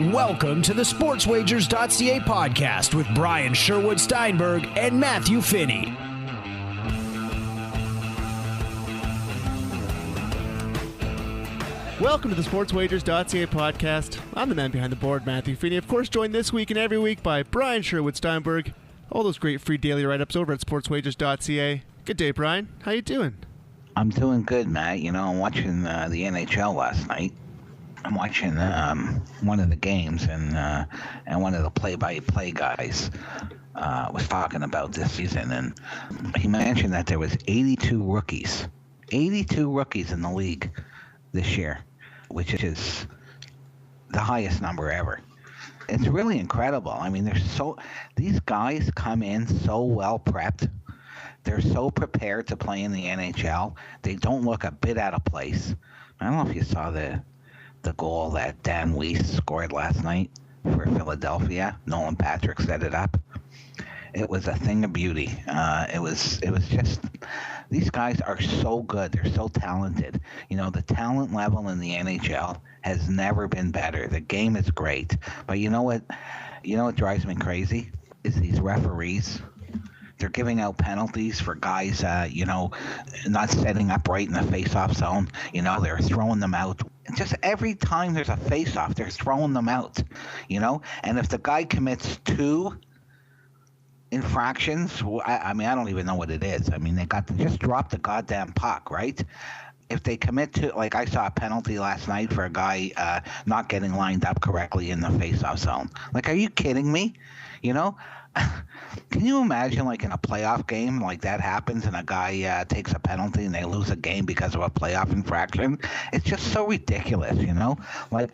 Welcome to the Sportswagers.ca podcast with Brian Sherwood Steinberg and Matthew Finney. Welcome to the Sportswagers.ca podcast. I'm the man behind the board, Matthew Finney. Of course, joined this week and every week by Brian Sherwood Steinberg. All those great free daily write-ups over at Sportswagers.ca. Good day, Brian. How you doing? I'm doing good, Matt. You know, I'm watching the NHL last night. I'm watching one of the games, and one of the play-by-play guys was talking about this season, and he mentioned that there was 82 rookies in the league this year, which is the highest number ever. It's really incredible. I mean, these guys come in so well prepped. They're so prepared to play in the NHL. They don't look a bit out of place. I don't know if you saw the goal that Dan Weiss scored last night for Philadelphia. Nolan Patrick set it up. It was a thing of beauty. It was just, these guys are so good. They're so talented. You know, the talent level in the NHL has never been better. The game is great. But you know what drives me crazy is these referees. They're giving out penalties for guys, not setting up right in the face-off zone. You know, they're throwing them out. Just every time there's a face-off, they're throwing them out, you know? And if the guy commits 2 infractions, I don't even know what it is. I mean, they just drop the goddamn puck, right? If they commit to, like I saw a penalty last night for a guy not getting lined up correctly in the face-off zone. Like, are you kidding me? You know? Can you imagine, like, in a playoff game, like that happens and a guy takes a penalty and they lose a game because of a playoff infraction? It's just so ridiculous, you know? Like,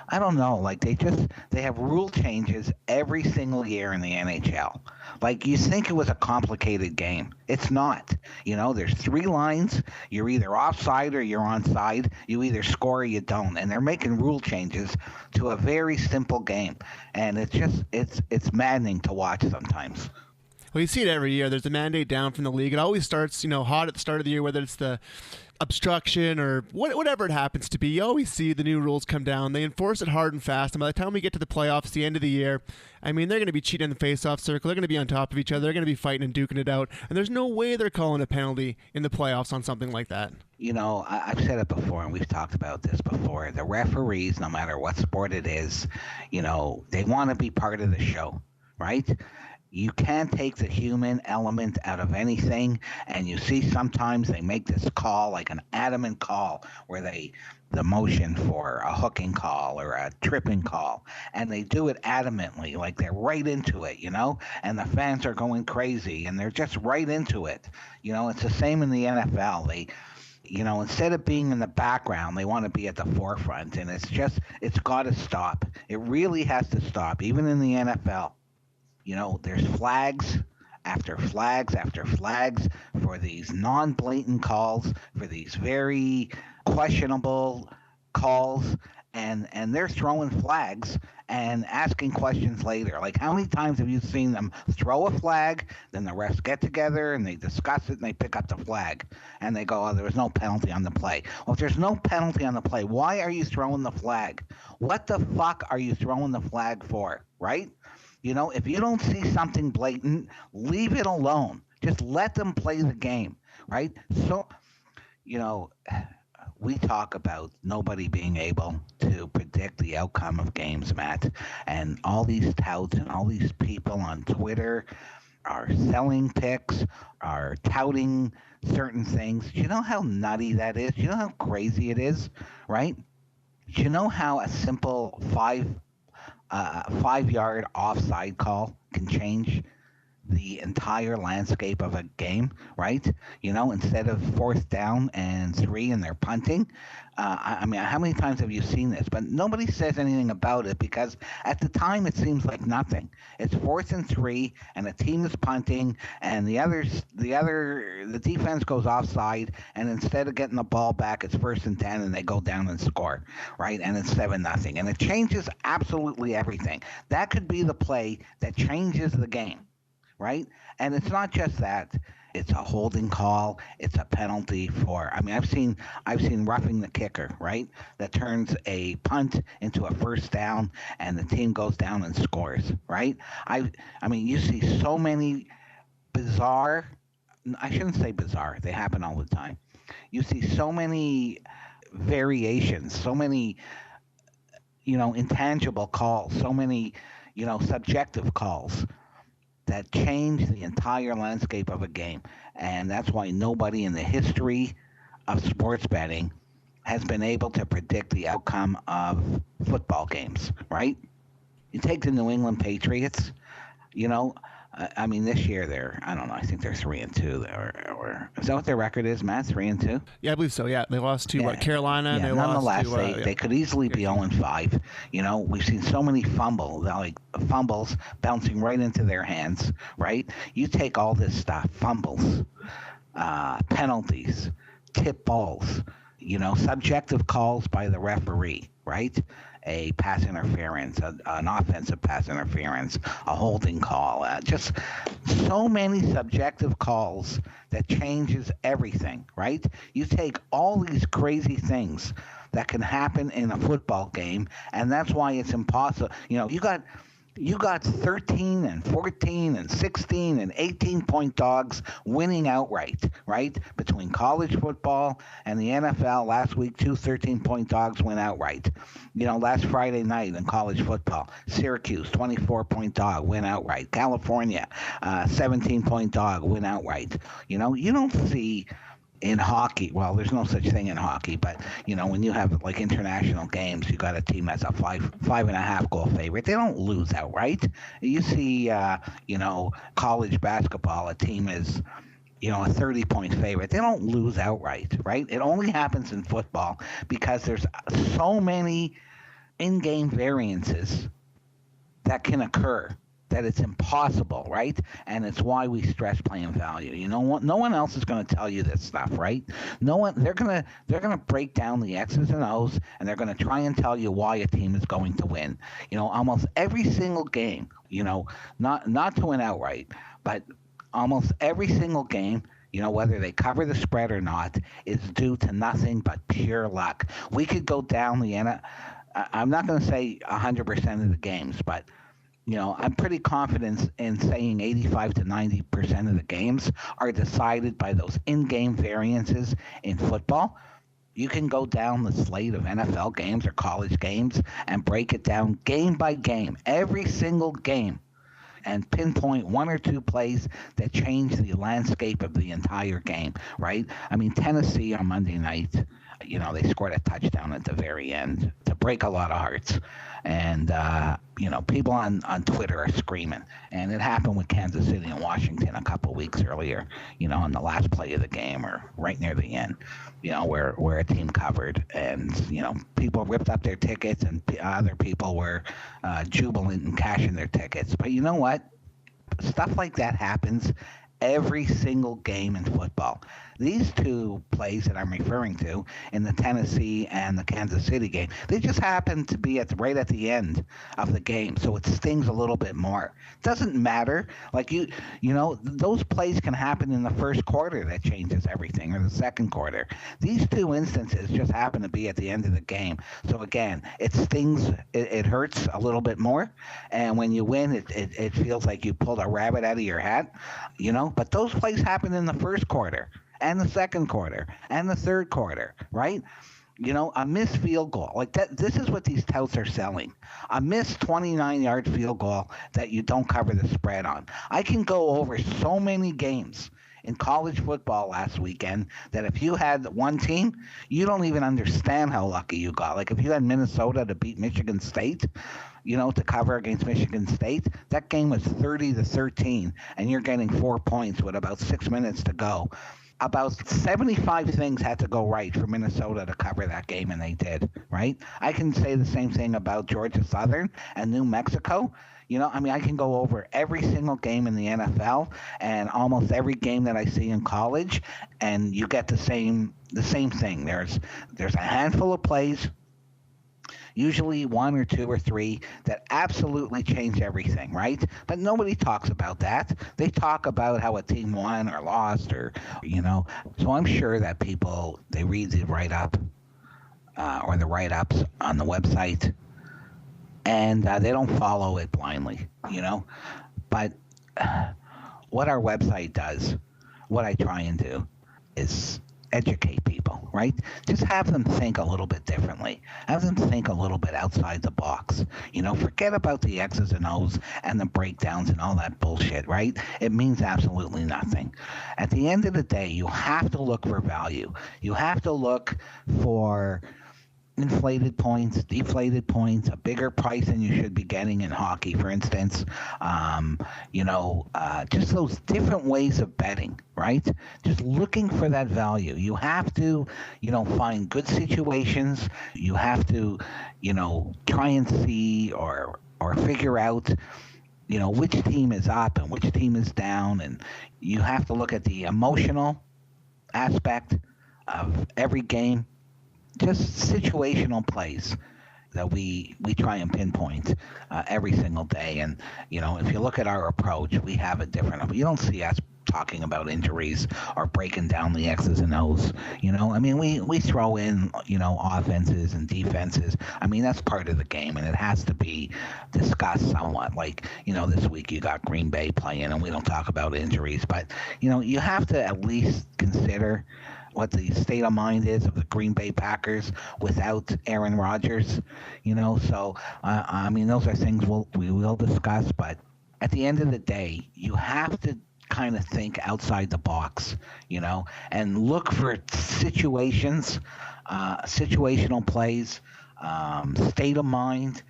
I don't know. Like, they have rule changes every single year in the NHL. Like, you think it was a complicated game. It's not. You know, there's 3 lines. You're either offside or you're onside. You either score or you don't. And they're making rule changes to a very simple game. And it's maddening to watch sometimes. Well, you see it every year. There's a mandate down from the league. It always starts, hot at the start of the year, whether it's the obstruction or whatever it happens to be. You always see the new rules come down. They enforce it hard and fast. And by the time we get to the playoffs, the end of the year, I mean, they're going to be cheating in the face-off circle. They're going to be on top of each other. They're going to be fighting and duking it out. And there's no way they're calling a penalty in the playoffs on something like that. You know, I've said it before, and we've talked about this before. The referees, no matter what sport it is, you know, they want to be part of the show, right? You can't take the human element out of anything, and you see sometimes they make this call, like an adamant call, where the motion for a hooking call or a tripping call, and they do it adamantly, like they're right into it, you know, and the fans are going crazy, and they're just right into it. You know, it's the same in the NFL. They, you know, instead of being in the background, they want to be at the forefront, and it's got to stop. It really has to stop, even in the NFL. You know, there's flags after flags after flags for these non-blatant calls, for these very questionable calls, and they're throwing flags and asking questions later. Like, how many times have you seen them throw a flag, then the refs get together and they discuss it and they pick up the flag and they go, oh, there was no penalty on the play. Well, if there's no penalty on the play, why are you throwing the flag? What the fuck are you throwing the flag for, right? You know, if you don't see something blatant, leave it alone. Just let them play the game, right? So, you know, we talk about nobody being able to predict the outcome of games, Matt. And all these touts and all these people on Twitter are selling picks, are touting certain things. Do you know how nutty that is? Do you know how crazy it is, right? Do you know how a simple 5-yard offside call can change the entire landscape of a game, right? You know, instead of 4th down and 3 and they're punting. I mean, how many times have you seen this? But nobody says anything about it because at the time it seems like nothing. It's 4th and 3 and a team is punting and the defense goes offside, and instead of getting the ball back, it's 1st and 10 and they go down and score, right? And it's 7-0. And it changes absolutely everything. That could be the play that changes the game. Right? And it's not just that. It's a holding call. It's a penalty for. I mean, I've seen roughing the kicker, right? That turns a punt into a first down, and the team goes down and scores, right? I mean, you see so many bizarre. I shouldn't say bizarre. They happen all the time. You see so many variations, so many intangible calls, so many subjective calls that change the entire landscape of a game. And that's why nobody in the history of sports betting has been able to predict the outcome of football games, right? You take the New England Patriots, you know, I mean, this year I don't know, I think they're 3-2. Or is that what their record is, Matt? 3-2? Yeah, I believe so. Yeah, they lost to Carolina. Yeah, they nonetheless, lost to, they could easily be 0-5. We've seen so many fumbles bouncing right into their hands, right? You take all this stuff, fumbles, penalties, tip balls, subjective calls by the referee, right? A pass interference, an offensive pass interference, a holding call, just so many subjective calls that changes everything, right? You take all these crazy things that can happen in a football game, and that's why it's impossible. You got 13 and 14 and 16 and 18-point dogs winning outright, right? Between college football and the NFL last week, 2 13-point dogs went outright. Last Friday night in college football, Syracuse, 24-point dog, went outright. California, 17-point dog, went outright. You don't see in hockey, well, there's no such thing in hockey, but when you have like international games, you got a team that's a 5.5 goal favorite. They don't lose outright. You see, college basketball, a team is, a 30-point favorite. They don't lose outright, right? It only happens in football because there's so many in-game variances that can occur that it's impossible, right? And it's why we stress playing value. No one else is going to tell you this stuff, right? No one. They're gonna break down the X's and O's, and they're going to try and tell you why a team is going to win. Almost every single game. Not to win outright, but almost every single game. Whether they cover the spread or not, is due to nothing but pure luck. We could go down the end. I'm not going to say 100% of the games, but I'm pretty confident in saying 85 to 90% of the games are decided by those in-game variances in football. You can go down the slate of NFL games or college games and break it down game by game, every single game, and pinpoint one or two plays that change the landscape of the entire game, right? I mean, Tennessee on Monday night, they scored a touchdown at the very end to break a lot of hearts. And, people on Twitter are screaming. And it happened with Kansas City and Washington a couple weeks earlier, on the last play of the game or right near the end, where a team covered. And, people ripped up their tickets and other people were jubilant and cashing their tickets. But you know what? Stuff like that happens every single game in football. These two plays that I'm referring to in the Tennessee and the Kansas City game, they just happen to be right at the end of the game, so it stings a little bit more. It doesn't matter. Like those plays can happen in the first quarter that changes everything, or the second quarter. These two instances just happen to be at the end of the game. So again, it stings. It hurts a little bit more, and when you win, it feels like you pulled a rabbit out of your hat. But those plays happen in the first quarter, and the second quarter, and the third quarter, right? A missed field goal. Like that. This is what these touts are selling. A missed 29-yard field goal that you don't cover the spread on. I can go over so many games in college football last weekend that if you had one team, you don't even understand how lucky you got. Like if you had Minnesota to beat Michigan State, to cover against Michigan State, that game was 30-13, and you're getting 4 points with about 6 minutes to go. About 75 things had to go right for Minnesota to cover that game, and they did, right? I can say the same thing about Georgia Southern and New Mexico. I can go over every single game in the NFL and almost every game that I see in college, and you get the same thing. There's a handful of plays. Usually 1 or 2 or 3 that absolutely change everything, right? But nobody talks about that. They talk about how a team won or lost or. So I'm sure that people, they read the write-up or the write-ups on the website, and they don't follow it blindly. But what our website does, what I try and do, is educate people, right? Just have them think a little bit differently. Have them think a little bit outside the box. Forget about the X's and O's and the breakdowns and all that bullshit, right? It means absolutely nothing. At the end of the day, you have to look for value. You have to look for inflated points, deflated points, a bigger price than you should be getting in hockey, for instance. Just those different ways of betting, right? Just looking for that value. You have to, find good situations. You have to, try and see or figure out, which team is up and which team is down. And you have to look at the emotional aspect of every game. Just situational plays that we try and pinpoint every single day. And, if you look at our approach, we have a different. You don't see us talking about injuries or breaking down the X's and O's. We throw in, offenses and defenses. That's part of the game, and it has to be discussed somewhat. Like, this week you got Green Bay playing, and we don't talk about injuries. But, you have to at least consider what the state of mind is of the Green Bay Packers without Aaron Rodgers, So, those are things we will discuss. But at the end of the day, you have to kind of think outside the box, and look for situations, situational plays, state of mind,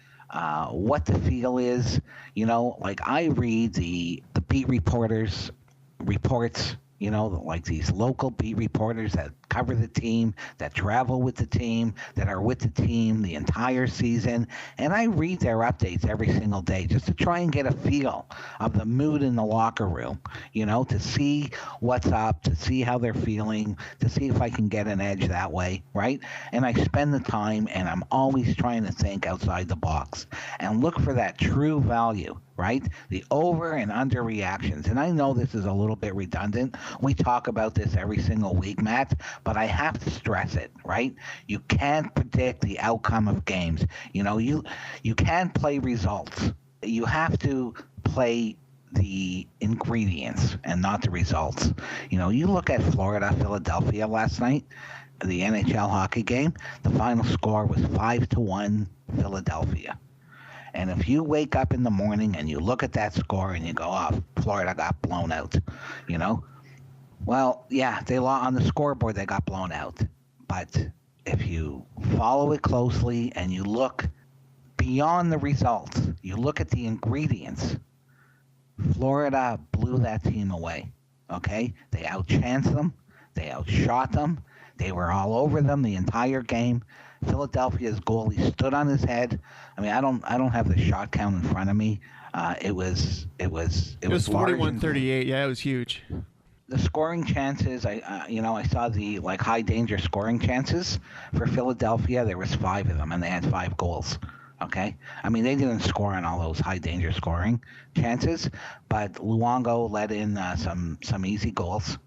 what the feel is. Like I read the beat reporters' reports, like these local beat reporters that cover the team, that travel with the team, that are with the team the entire season. And I read their updates every single day just to try and get a feel of the mood in the locker room, to see what's up, to see how they're feeling, to see if I can get an edge that way, right? And I spend the time, and I'm always trying to think outside the box and look for that true value, right? The over and under reactions. And I know this is a little bit redundant. We talk about this every single week, Matt, but I have to stress it, right? You can't predict the outcome of games. You can't play results. You have to play the ingredients and not the results. You look at Florida, Philadelphia last night, the NHL hockey game, the final score was 5-1 Philadelphia. And if you wake up in the morning and you look at that score and you go, oh, Florida got blown out, well, yeah, they lost on the scoreboard, they got blown out. But if you follow it closely and you look beyond the results, you look at the ingredients, Florida blew that team away, okay? They outchanced them. They outshot them. They were all over them the entire game. Philadelphia's goalie stood on his head. I don't have the shot count in front of me. It was 41-38. Yeah, it was huge. The scoring chances, I saw the high danger scoring chances for Philadelphia. There was 5 of them, and they had 5 goals. Okay, they didn't score on all those high danger scoring chances, but Luongo let in some easy goals.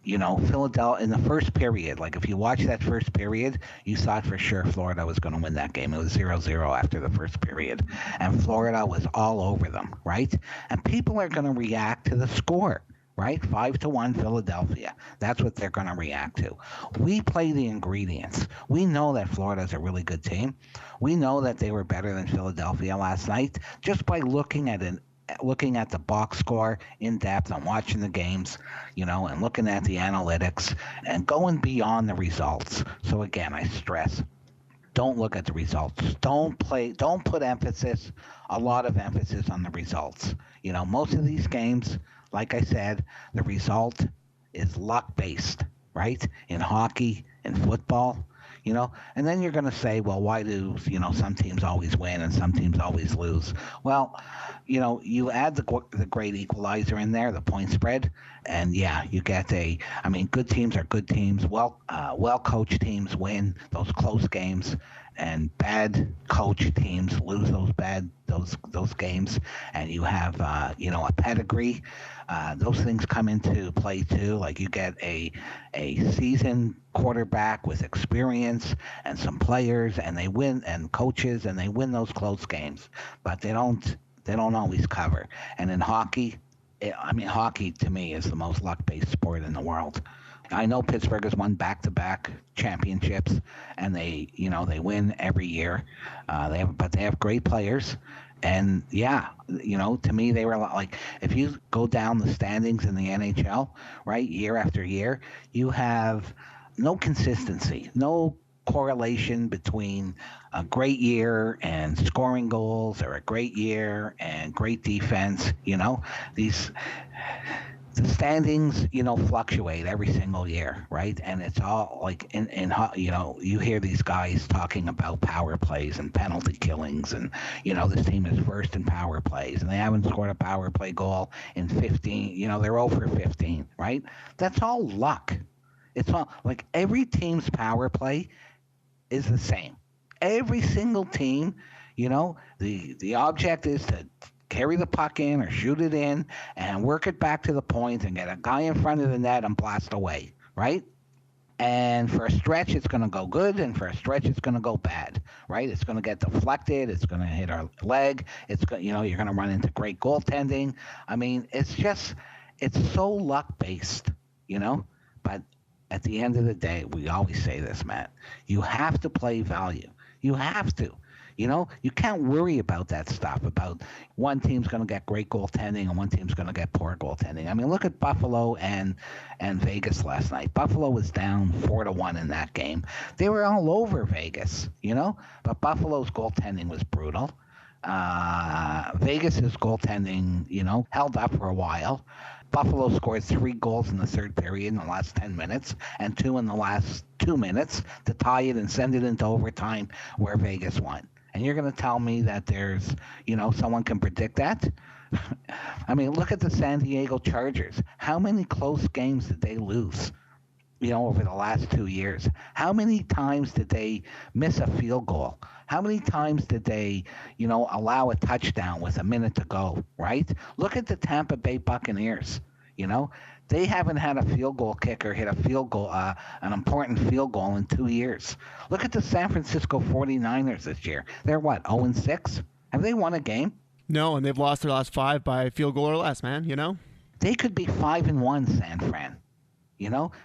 Philadelphia in the first period, if you watch that first period, you thought for sure Florida was going to win that game. It was 0-0 after the first period, and Florida was all over them, right? And people are going to react to the score, right? 5-1 Philadelphia. That's what they're going to react to. We play the ingredients. We know that Florida's a really good team. We know that they were better than Philadelphia last night just by looking at the box score in depth and watching the games, and looking at the analytics and going beyond the results. So again, I stress, don't look at the results. Don't put a lot of emphasis on the results. Most of these games, like I said, the result is luck-based, right? In hockey, in football, And then you're going to say, well, why do, some teams always win and some teams always lose? Well, you add the great equalizer in there, the point spread, and yeah, you get good teams are good teams. Well-coached teams win those close games, and bad coach teams lose those games, and you have a pedigree. Those things come into play too. Like you get a seasoned quarterback with experience and some players, and they win, and coaches, and they win those close games, but they don't always cover. And in hockey, hockey to me is the most luck-based sport in the world. I know Pittsburgh has won back-to-back championships, and they win every year. But they have great players, and yeah, to me they were like, if you go down the standings in the NHL, right, year after year, you have no consistency, no correlation between a great year and scoring goals, or a great year and great defense. The standings, fluctuate every single year, right? And it's all like you hear these guys talking about power plays and penalty killings, and this team is first in power plays, and they haven't scored a power play goal in 15. They're over 15, right? That's all luck. It's all like every team's power play is the same. Every single team, the object is to carry the puck in or shoot it in and work it back to the point and get a guy in front of the net and blast away, right? And for a stretch, it's going to go good, and for a stretch, it's going to go bad, right? It's going to get deflected. It's going to hit our leg. You're going to run into great goaltending. It's so luck-based, But at the end of the day, we always say this, Matt, you have to play value. You have to. You can't worry about that stuff, about one team's going to get great goaltending and one team's going to get poor goaltending. Look at Buffalo and Vegas last night. Buffalo was down 4-1 in that game. They were all over Vegas, but Buffalo's goaltending was brutal. Vegas's goaltending, held up for a while. Buffalo scored 3 goals in the third period in the last 10 minutes and 2 in the last 2 minutes to tie it and send it into overtime where Vegas won. And you're going to tell me that there's, someone can predict that? Look at the San Diego Chargers. How many close games did they lose, over the last 2 years? How many times did they miss a field goal? How many times did they, allow a touchdown with a minute to go, right? Look at the Tampa Bay Buccaneers, They haven't had a field goal kicker hit a field goal, an important field goal in 2 years. Look at the San Francisco 49ers this year. They're what, 0-6? Have they won a game? No, and they've lost their last 5 by field goal or less, man, They could be 5-1, San Fran.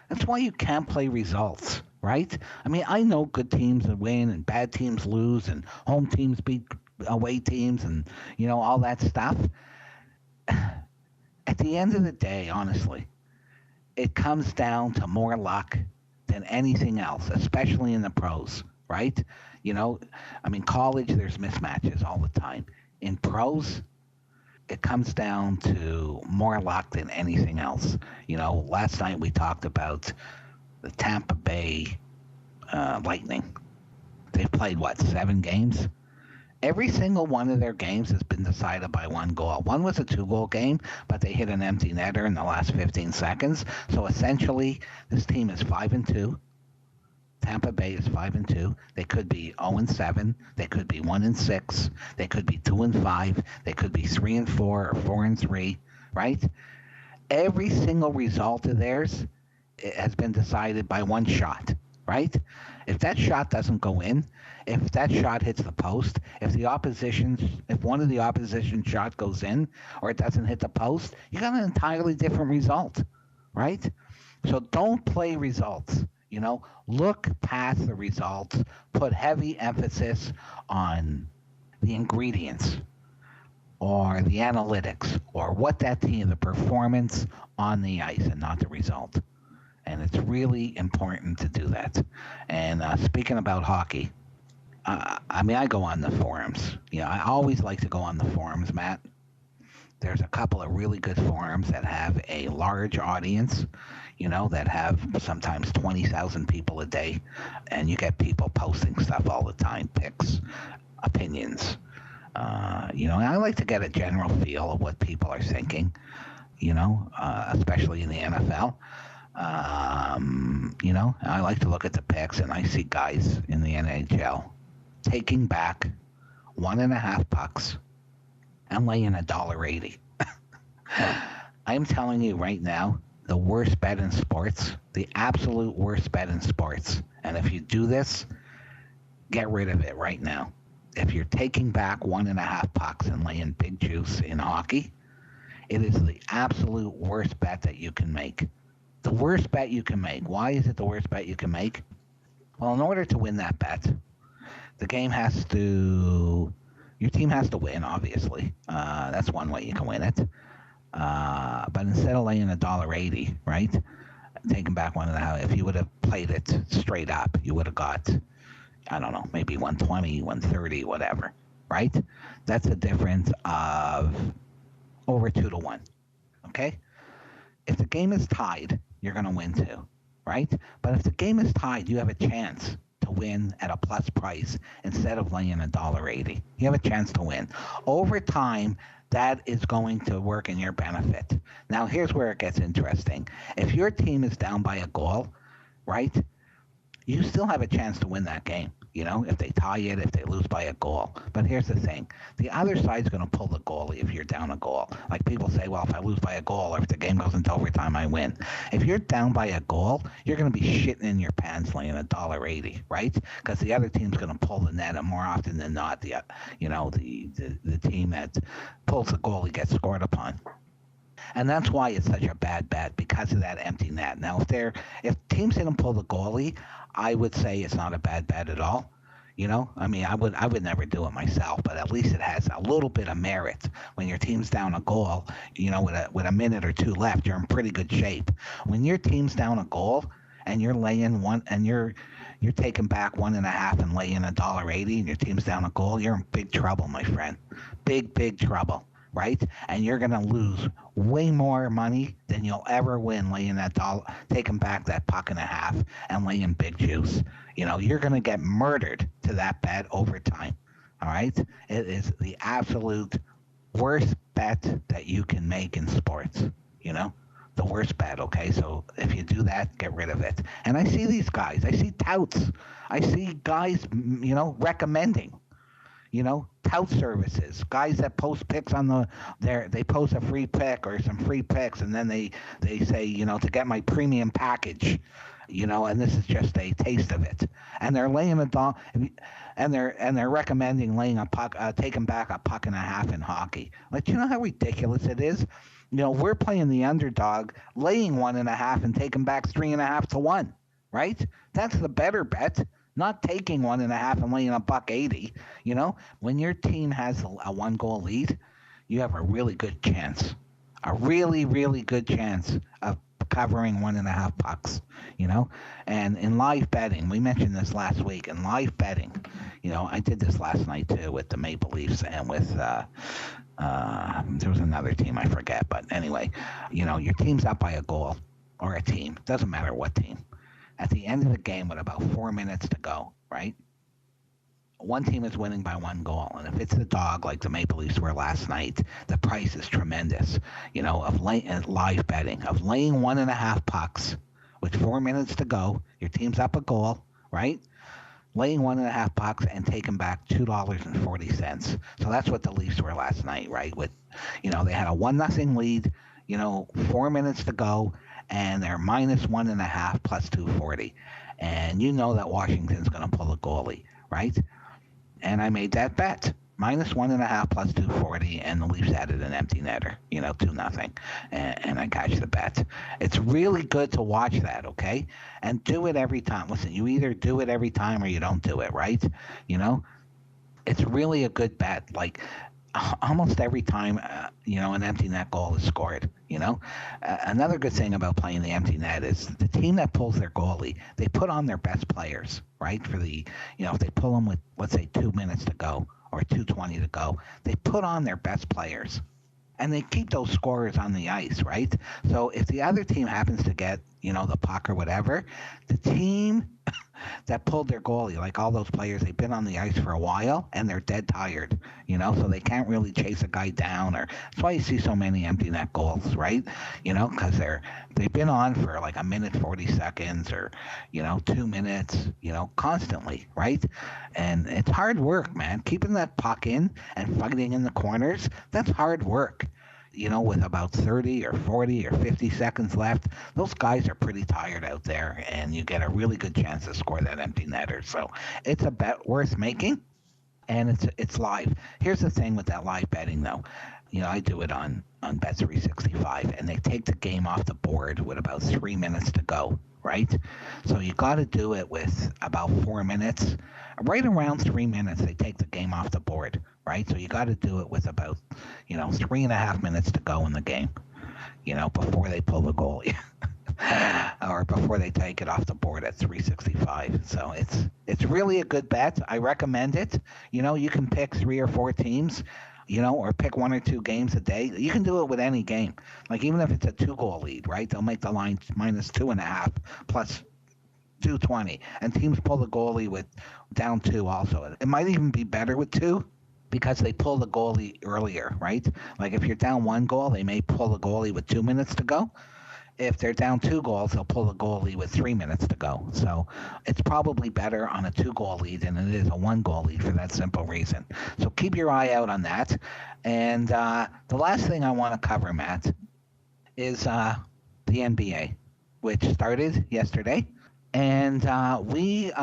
That's why you can't play results, right? I know good teams win and bad teams lose and home teams beat away teams and, all that stuff. At the end of the day, honestly, it comes down to more luck than anything else, especially in the pros, right? College, there's mismatches all the time. In pros, it comes down to more luck than anything else. Last night we talked about the Tampa Bay Lightning. They've played, 7 games? Every single one of their games has been decided by 1 goal. One was a 2-goal game, but they hit an empty netter in the last 15 seconds. So essentially, this team is 5-2. Tampa Bay is 5-2. They could be 0-7. They could be 1-6. They could be 2-5. They could be 3-4 or 4-3, right? Every single result of theirs has been decided by 1 shot, right? If that shot doesn't go in, if that shot hits the post, if one of the opposition shot goes in or it doesn't hit the post, you got an entirely different result, right? So don't play results. Look past the results, put heavy emphasis on the ingredients or the analytics or what that team, the performance on the ice and not the result. And it's really important to do that. And speaking about hockey, I go on the forums. I always like to go on the forums, Matt. There's a couple of really good forums that have a large audience, that have sometimes 20,000 people a day, and you get people posting stuff all the time, picks, opinions. And I like to get a general feel of what people are thinking, especially in the NFL. I like to look at the picks, and I see guys in the NHL taking back 1.5 pucks and laying $1.80. I'm telling you right now, the worst bet in sports, the absolute worst bet in sports. And if you do this, get rid of it right now. If you're taking back 1.5 pucks and laying big juice in hockey, it is the absolute worst bet that you can make. The worst bet you can make. Why is it the worst bet you can make? Well, in order to win that bet, your team has to win, obviously. That's one way you can win it. But instead of laying $1.80, right, taking back 1.5, if you would have played it straight up, you would have got, I don't know, maybe 120, 130, whatever, right? That's a difference of over 2-1, okay? If the game is tied, you're going to win too, right? But if the game is tied, you have a chance to win at a plus price instead of laying $1.80. You have a chance to win. Over time, that is going to work in your benefit. Now, here's where it gets interesting. If your team is down by a goal, right, you still have a chance to win that game. If they tie it, if they lose by a goal. But here's the thing. The other side's going to pull the goalie if you're down a goal. Like people say, well, if I lose by a goal or if the game goes into overtime, I win. If you're down by a goal, you're going to be shitting in your pants laying $1.80, right? Because the other team's going to pull the net, and more often than not, the team that pulls the goalie gets scored upon. And that's why it's such a bad bet, because of that empty net. Now, if teams didn't pull the goalie, I would say it's not a bad bet at all. I would never do it myself, but at least it has a little bit of merit. When your team's down a goal, with a minute or two left, you're in pretty good shape. When your team's down a goal and you're laying one, and you're taking back 1.5 and laying $1.80, and your team's down a goal, you're in big trouble, my friend. Big trouble. Right? And you're going to lose way more money than you'll ever win laying taking back that 1.5 and laying big juice. You're going to get murdered to that bet over time. All right? It is the absolute worst bet that you can make in sports. The worst bet, okay? So if you do that, get rid of it. And I see these guys. I see touts. I see guys, recommending. Tout services, guys that post picks on they post a free pick or some free picks, and then they say, to get my premium package, and this is just a taste of it, and they're laying and they're recommending laying a puck, taking back 1.5 in hockey. Like, you know how ridiculous it is? We're playing the underdog, laying 1.5 and taking back 3.5 to 1, right? That's the better bet. Not taking 1.5 and laying $1.80. When your team has a 1-goal lead, you have a really good chance, a really, really good chance of covering 1.5 pucks. And in live betting, we mentioned this last week. In live betting, I did this last night too with the Maple Leafs and with there was another team I forget, but anyway, your team's up by a goal, or a team, doesn't matter what team. At the end of the game, with about 4 minutes to go, right? One team is winning by 1 goal, and if it's the dog, like the Maple Leafs were last night, the price is tremendous. Of live betting, of laying 1.5 pucks with 4 minutes to go, your team's up a goal, right? Laying 1.5 pucks and taking back $2.40. So that's what the Leafs were last night, right? With, they had a 1-0 lead, 4 minutes to go, and they're minus 1.5 plus 240. And that Washington's going to pull a goalie, right? And I made that bet. Minus 1.5 plus 240, and the Leafs added an empty netter, 2-0. And I cashed the bet. It's really good to watch that, okay? And do it every time. Listen, you either do it every time or you don't do it, right? It's really a good bet. Like, almost every time, an empty net goal is scored, Another good thing about playing the empty net is the team that pulls their goalie, they put on their best players, right? For the, if they pull them with, let's say, 2 minutes to go or 2:20 to go, they put on their best players. and they keep those scorers on the ice, right? So if the other team happens to get, the puck or whatever, the team that pulled their goalie, like all those players, they've been on the ice for a while and they're dead tired, so they can't really chase a guy down. Or that's why you see so many empty net goals, right? Because they've been on for like a minute 40 seconds or 2 minutes, constantly, right? And it's hard work, man. Keeping that puck in and fighting in the corners, that's hard work. With about 30 or 40 or 50 seconds left, those guys are pretty tired out there, and you get a really good chance to score that empty netter. So it's a bet worth making, and it's live. Here's the thing with that live betting, though. I do it on Bet365, and they take the game off the board with about 3 minutes to go, right? So you got to do it with about 4 minutes. Right around 3 minutes, they take the game off the board, right? So you got to do it with about, 3.5 minutes to go in the game, before they pull the goalie or before they take it off the board at 365. So it's really a good bet. I recommend it. You can pick 3 or 4 teams, or pick 1 or 2 games a day. You can do it with any game. Like even if it's a 2-goal lead, right? They'll make the line minus 2.5 plus 220, and teams pull the goalie with down 2 also. It might even be better with 2 because they pull the goalie earlier, right? Like if you're down 1 goal, they may pull the goalie with 2 minutes to go. If they're down 2 goals, they'll pull the goalie with 3 minutes to go. So it's probably better on a 2-goal lead than it is a 1-goal lead for that simple reason. So keep your eye out on that. And the last thing I want to cover, Matt, is the NBA, which started yesterday. And honestly,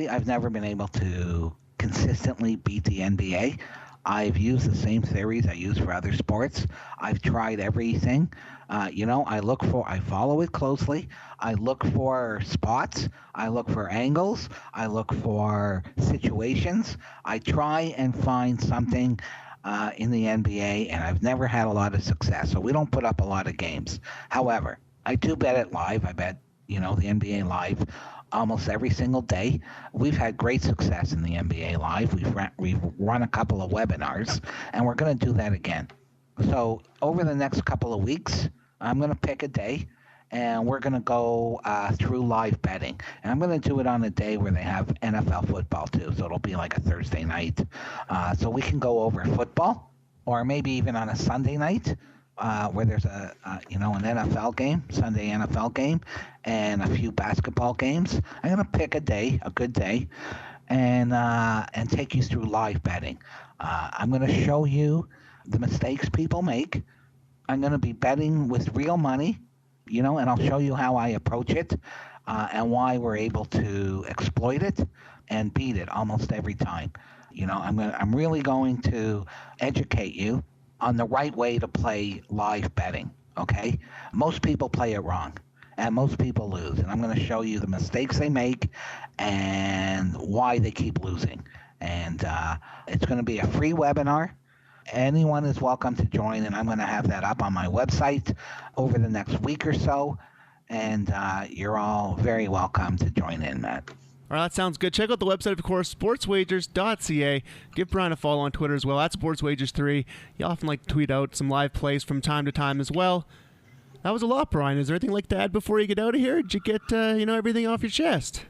I've never been able to consistently beat the NBA. I've used the same theories I use for other sports. I've tried everything. I follow it closely. I look for spots. I look for angles. I look for situations. I try and find something in the NBA, and I've never had a lot of success. So we don't put up a lot of games. However, I do bet it live. I bet, the NBA live almost every single day. We've had great success in the NBA live. We've run a couple of webinars, and we're going to do that again. So over the next couple of weeks, I'm going to pick a day, and we're going to go through live betting. And I'm going to do it on a day where they have NFL football too. So it'll be like a Thursday night. So we can go over football, or maybe even on a Sunday night. Where there's an NFL game, Sunday NFL game, and a few basketball games. I'm going to pick a good day, and take you through live betting. I'm going to show you the mistakes people make. I'm going to be betting with real money, and I'll show you how I approach it, and why we're able to exploit it and beat it almost every time. I'm really going to educate you on the right way to play live betting, okay? Most people play it wrong, and most people lose. And I'm going to show you the mistakes they make and why they keep losing. And it's going to be a free webinar. Anyone is welcome to join, and I'm going to have that up on my website over the next week or so. And you're all very welcome to join in, Matt. All right, that sounds good. Check out the website, of course, Sportswagers.ca. Give Brian a follow on Twitter as well, at SportsWagers3. You often like to tweet out some live plays from time to time as well. That was a lot, Brian. Is there anything like to add before you get out of here? Did you get, everything off your chest?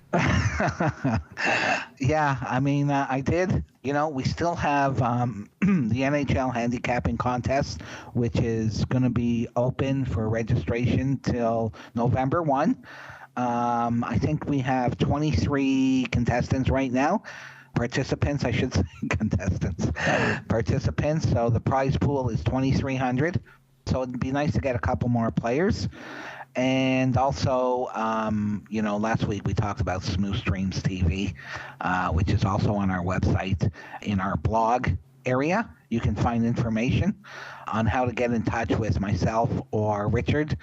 Yeah, I did. We still have the NHL handicapping contest, which is going to be open for registration till November 1. I think we have 23 contestants right now. Participants, I should say, contestants. Participants. So the prize pool is $2,300. So it'd be nice to get a couple more players. And also, last week we talked about SmoothStreams TV, which is also on our website in our blog area. You can find information on how to get in touch with myself or Richard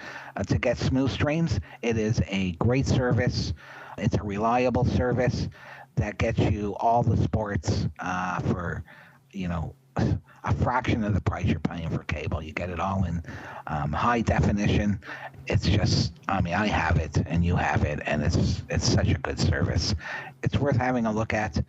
to get SmoothStreams. It is a great service. It's a reliable service that gets you all the sports for, a fraction of the price you're paying for cable. You get it all in high definition. It's just, I have it and you have it, and it's such a good service. It's worth having a look at.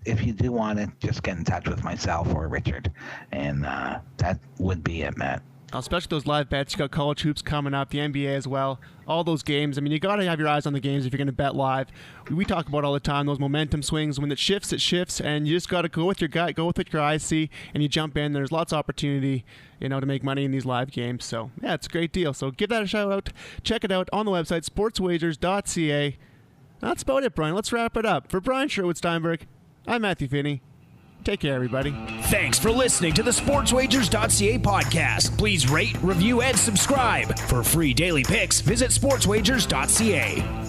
if you do want it, just get in touch with myself or Richard, and that would be it, Matt. Especially those live bets. You got college hoops coming up, the NBA as well. All those games. I mean, you got to have your eyes on the games if you're going to bet live. We talk about all the time those momentum swings. When it shifts, and you just got to go with your gut, go with what your eyes see, and you jump in. There's lots of opportunity, to make money in these live games. So yeah, it's a great deal. So give that a shout out. Check it out on the website Sportswagers.ca. That's about it, Brian. Let's wrap it up. For Brian Sherwood Steinberg, I'm Matthew Finney. Take care, everybody. Thanks for listening to the Sportswagers.ca podcast. Please rate, review, and subscribe. For free daily picks, visit Sportswagers.ca.